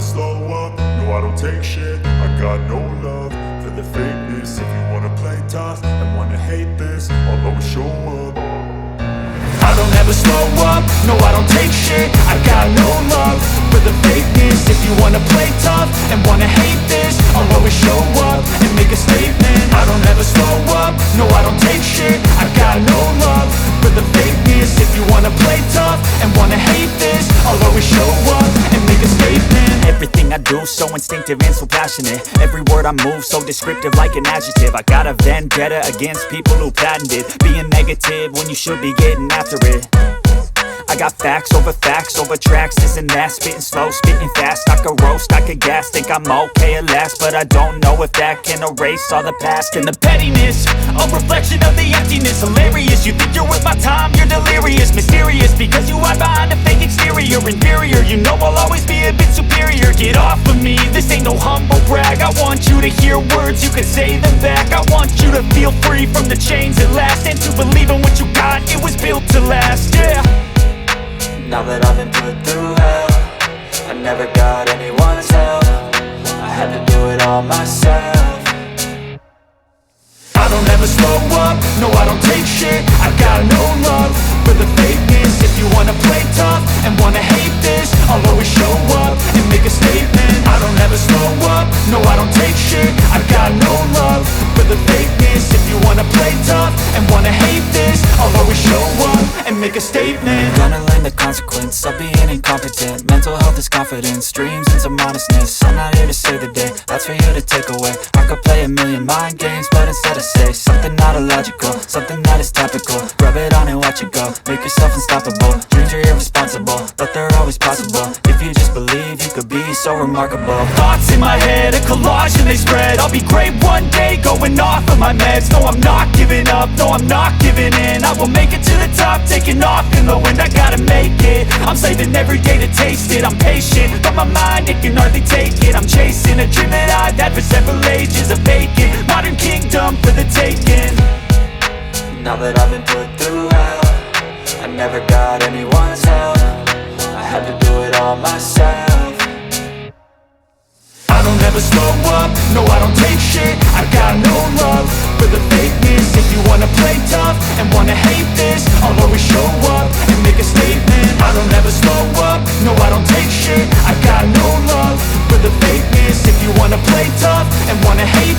slow up, no I don't take shit. I got no love for the fakeness. If you wanna play tough and wanna hate this, I'll always show up. I don't ever slow up, no I don't take shit. I got no love for the fakeness. If you wanna play tough and wanna hate this, I'll always show up and make a statement. I don't ever slow up, no I don't take shit. I got no love for the fakeness. If you wanna play tough and wanna hate this, I'll always show up and make a statement. Everything I do so instinctive and so passionate. Every word I move so descriptive like an adjective. I got a vendetta against people who patented being negative when you should be getting after it. I got facts over tracks, this and that. Spitting slow, spitting fast, I could roast, I could gas. Think I'm okay at last, but I don't know if that can erase all the past. And the pettiness, a reflection of the emptiness. Hilarious, you think you're worth my time, you're delirious. Mysterious, because you hide behind a fake exterior. Inferior, you know I'll always be a bit superior. Get off of me, this ain't no humble brag. I want you to hear words, you can say them back. I want you to feel free from the chains at last, and to believe in what you got, it was built to last, yeah. Now that I've been put through hell, I never got anyone's help. I had to do it all myself. I don't ever slow up, no I don't take shit. I got no love for the fakeness. If you wanna play tough and wanna hate this, I'll always show up and make a statement. I don't ever slow up, no I don't take shit. I got no love for the fakeness. If you wanna play tough and wanna hate this, I'll always show up and make a statement. Gonna learn the consequence of being incompetent. Mental health is confidence, dreams and some honestness. I'm not here to save the day, that's for you to take away. I could play a million mind games, but instead I say something not illogical, something that is topical. Rub it on and watch it go, make yourself unstoppable. Dreams are irresponsible, but they're always possible. If you just believe, you could be so remarkable. Thoughts in my head, a collage and they spread. I'll be great one day, going off of my meds. No, I'm not giving up, no, I'm not giving in. I will make it to the top, taking off in the wind. I gotta make it, I'm saving every day to taste it. I'm patient, but my mind, it can hardly take it. I'm chasing a dream that I've had for several ages. A vacant, modern kingdom for the taking. Now that I've been put through hell, I never got anyone's help. I had to do it all myself. I don't ever slow up, no I don't take shit. I got no love for the fakeness. If you wanna play tough and wanna hate this, I'll always show up and make a statement. I don't ever slow up, no I don't take shit. I got no love for the fakeness. If you wanna play tough and wanna hate